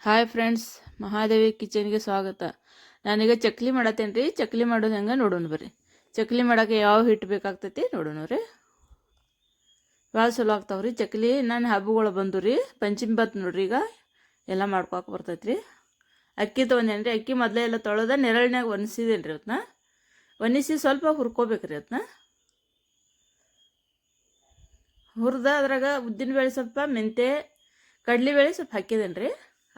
Hi friends, Mahadevi ಕಿಚನ್ಗೆ ಸ್ವಾಗತ. ನಾನೀಗ ಚಕ್ಲಿ ಮಾಡತ್ತೇನೆ ರೀ. ಚಕ್ಲಿ ಮಾಡೋದು ಹೆಂಗೆ ನೋಡೋಣ ಬರ್ರಿ. ಚಕ್ಲಿ ಮಾಡೋಕ್ಕೆ ಯಾವ ಹಿಟ್ಟು ಬೇಕಾಗ್ತೈತಿ ನೋಡೋಣ ರೀ. ಭಾಳ ಚಲೋ ಆಗ್ತಾವೆ ರೀ ಚಕ್ಲಿ. ನಾನು ಹಬ್ಬಗಳು ಬಂದು ರೀ, ಪಂಚಮಿ ಬತ್ತು ನೋಡ್ರಿ. ಈಗ ಎಲ್ಲ ಮಾಡ್ಕೊಳಕ್ಕೆ ಬರ್ತೈತೆ ರೀ. ಅಕ್ಕಿ ತೊಗೊಂಡೇನಿ ರೀ. ಅಕ್ಕಿ ಮೊದಲೇ ಎಲ್ಲ ತೊಳೆದ ನೆರಳಿನಾಗ ಒಣಸಿದೇನೆ ರೀ. ಅದನ್ನ ಒಣಸಿ ಸ್ವಲ್ಪ ಹುರ್ಕೋಬೇಕು ರೀ. ಅದನ್ನ ಹುರಿದ ಅದ್ರಾಗ ಉದ್ದಿನಬೇಳೆ ಸ್ವಲ್ಪ, ಮೆಂತ್ಯ, ಕಡ್ಲಿಬೇಳೆ ಸ್ವಲ್ಪ ಹಾಕಿದೇನೆ ರೀ.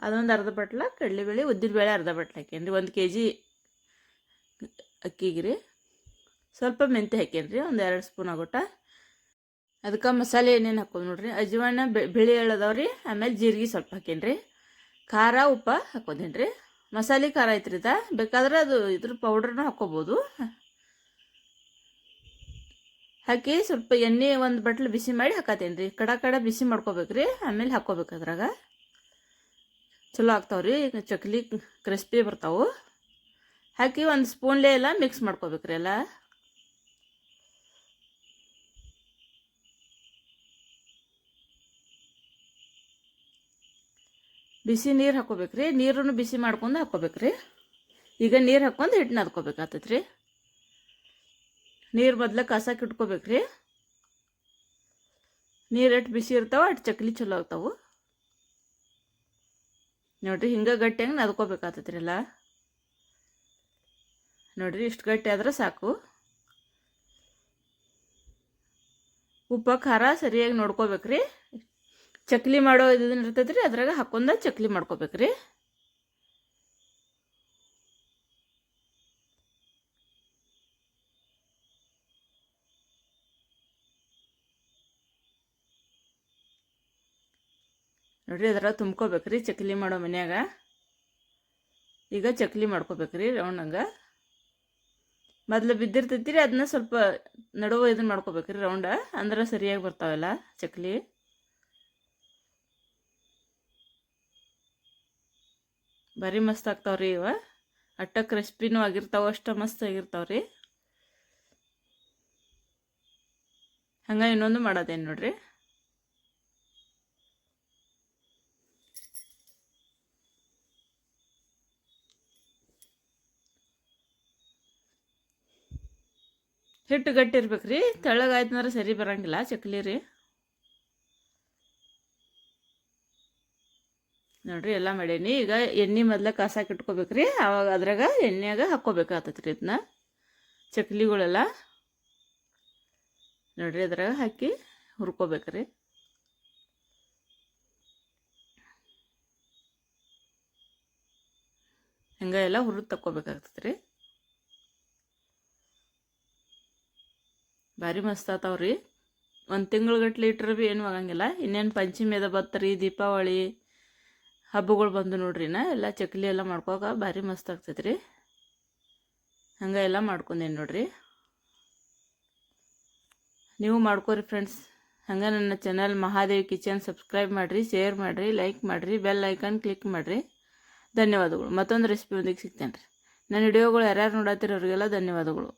ಅದೊಂದು ಅರ್ಧ ಬಟ್ಲ ಕಡಲೆಬೇಳೆ, ಉದ್ದಿನಬೇಳೆ ಅರ್ಧ ಬಟ್ಲ ಹಾಕೇನಿ ರೀ. 1 kg ಅಕ್ಕಿಗೆ ರೀ. ಸ್ವಲ್ಪ ಮೆಂತ್ಯ ಹಾಕೇನಿ ರೀ, ಒಂದು 2 ಸ್ಪೂನ್ ಆಗೋಟ. ಅದಕ್ಕೆ ಮಸಾಲೆ ಏನೇನು ಹಾಕೋದು ನೋಡ್ರಿ. ಅಜ್ವಾನ, ಬಿಳಿ ಎಳ್ಳದವ್ರಿ, ಆಮೇಲೆ ಜೀರಿಗೆ ಸ್ವಲ್ಪ ಹಾಕೇನಿ ರೀ. ಖಾರ, ಉಪ್ಪ ಹಾಕೋದೇನಿ ರೀ. ಮಸಾಲೆ ಖಾರ ಐತ್ರಿ ಇದ. ಬೇಕಾದ್ರೆ ಅದು ಇದ್ರ ಪೌಡ್ರನ್ನ ಹಾಕೋಬೋದು. ಹಾಕಿ ಸ್ವಲ್ಪ ಎಣ್ಣೆ ಒಂದು ಬಟ್ಲು ಬಿಸಿ ಮಾಡಿ ಹಾಕತ್ತೇನೆ ರೀ. ಕಡ ಬಿಸಿ ಮಾಡ್ಕೋಬೇಕ್ರಿ. ಆಮೇಲೆ ಹಾಕೋಬೇಕು. ಅದ್ರಾಗ ಚಲೋ ಆಗ್ತಾವ್ರಿ ಚಕ್ಲಿ, ಕ್ರಿಸ್ಪಿ ಬರ್ತಾವೆ. ಹಾಕಿ ಒಂದು ಸ್ಪೂನ್ಲೇ ಎಲ್ಲ ಮಿಕ್ಸ್ ಮಾಡ್ಕೋಬೇಕ್ರಿ. ಎಲ್ಲ ಬಿಸಿ ನೀರು ಹಾಕೋಬೇಕ್ರಿ. ನೀರನ್ನು ಬಿಸಿ ಮಾಡ್ಕೊಂಡು ಹಾಕೋಬೇಕ್ರಿ. ಈಗ ನೀರು ಹಾಕೊಂಡು ಹಿಟ್ಟನ್ನ ನಾದ್ಕೋಬೇಕಾಗ್ತೈತ್ರಿ. ನೀರು ಮೊದ್ಲು ಕಸಕ್ಕೆ ಇಟ್ಕೋಬೇಕ್ರಿ. ನೀರು ಎಷ್ಟು ಬಿಸಿ ಇರ್ತಾವೆ ಅಷ್ಟು ಚಕ್ಲಿ ಚಲೋ ಆಗ್ತಾವೆ ನೋಡ್ರಿ. ಹಿಂಗೆ ಗಟ್ಟಿಯಾಗಿ ನಾದ್ಕೋಬೇಕಾಗ್ತೈತ್ರಿ ಎಲ್ಲ. ನೋಡ್ರಿ, ಇಷ್ಟು ಗಟ್ಟಿ ಆದ್ರೆ ಸಾಕು. ಉಪ್ಪ ಖಾರ ಸರಿಯಾಗಿ ನೋಡ್ಕೋಬೇಕ್ರಿ. ಚಕ್ಲಿ ಮಾಡೋ ಇದನ್ನ ಇರ್ತೈತ್ರಿ, ಅದ್ರಾಗ ಹಾಕೊಂಡ ಚಕ್ಲಿ ಮಾಡ್ಕೋಬೇಕ್ರಿ. ನೋಡ್ರಿ, ಅದ್ರಾಗ ತುಂಬ್ಕೋಬೇಕ್ರಿ ಚಕ್ಲಿ ಮಾಡೋ ಮನ್ಯಾಗ. ಈಗ ಚಕ್ಲಿ ಮಾಡ್ಕೋಬೇಕ್ರಿ ರೌಂಡಂಗ. ಮೊದ್ಲು ಬಿದ್ದಿರ್ತೈತಿ ರೀ, ಅದನ್ನ ಸ್ವಲ್ಪ ನಡುವೆ ಇದನ್ನ ಮಾಡ್ಕೋಬೇಕ್ರಿ ರೌಂಡ. ಅಂದ್ರೆ ಸರಿಯಾಗಿ ಬರ್ತಾವೆಲ್ಲ ಚಕ್ಲಿ. ಭಾರಿ ಮಸ್ತ್ ಆಗ್ತಾವ್ರಿ ಇವ. ಅಟ್ಟ ಕ್ರಿಸ್ಪಿನೂ ಆಗಿರ್ತಾವ, ಅಷ್ಟ ಮಸ್ತ್ ಆಗಿರ್ತಾವ್ರಿ. ಹಂಗ ಇನ್ನೊಂದು ಮಾಡೋದೇನು ನೋಡ್ರಿ. ಹಿಟ್ಟು ಗಟ್ಟಿ ಇರ್ಬೇಕ್ರಿ. ತೆಳ್ಳಗಾಯ್ತಂದ್ರೆ ಸರಿ ಬರಂಗಿಲ್ಲ ಚಕ್ಲಿ ರೀ. ನೋಡ್ರಿ, ಎಲ್ಲ ಮಾಡೀನಿ. ಈಗ ಎಣ್ಣೆ ಮೊದ್ಲು ಕಾಸಾಕ ಇಟ್ಕೋಬೇಕ್ರಿ. ಆವಾಗ ಅದ್ರಾಗ ಎಣ್ಣೆಯಾಗ ಹಾಕ್ಕೋಬೇಕಾಗ್ತೈತ್ರಿ ಇದನ್ನ ಚಕ್ಲಿಗಳೆಲ್ಲ. ನೋಡ್ರಿ, ಅದ್ರಾಗ ಹಾಕಿ ಹುರ್ಕೋಬೇಕ್ರಿ. ಹಂಗೆ ಎಲ್ಲ ಹುರಿದು ತಕ್ಕೋಬೇಕಾಗ್ತೈತ್ರಿ. ಭಾರಿ ಮಸ್ತ್ ಆತಾವ್ರಿ. 1 ತಿಂಗ್ಳುಗಟ್ಲೆ ಇಟ್ರೆ ಭೀ ಏನೂ ಆಗಂಗಿಲ್ಲ. ಇನ್ನೇನು ಪಂಚಮಿ ಅದ ಬತ್ತರಿ, ದೀಪಾವಳಿ ಹಬ್ಬಗಳು ಬಂದು ನೋಡ್ರಿ. ಎಲ್ಲ ಚಕ್ಲಿ ಎಲ್ಲ ಮಾಡ್ಕೋಕ ಭಾರಿ ಮಸ್ತ್ ಆಗ್ತೈತ್ರಿ. ಹಂಗೆ ಎಲ್ಲ ಮಾಡ್ಕೊಂಡೇನು ನೋಡ್ರಿ. ನೀವು ಮಾಡ್ಕೋರಿ ಫ್ರೆಂಡ್ಸ್. ಹಂಗೆ ನನ್ನ ಚಾನಲ್ ಮಹಾದೇವಿ ಕಿಚನ್ ಸಬ್ಸ್ಕ್ರೈಬ್ ಮಾಡಿರಿ, ಶೇರ್ ಮಾಡಿರಿ, ಲೈಕ್ ಮಾಡಿರಿ, ಬೆಲ್ ಐಕಾನ್ ಕ್ಲಿಕ್ ಮಾಡಿರಿ. ಧನ್ಯವಾದಗಳು. ಮತ್ತೊಂದು ರೆಸಿಪಿ ಒಂದಿಗೆ ಸಿಗ್ತೇನೆ ರೀ. ನನ್ನ ವಿಡಿಯೋಗಳು ಯಾರ್ಯಾರು ನೋಡತ್ತೀರಿ ಅವರಿಗೆಲ್ಲ ಧನ್ಯವಾದಗಳು.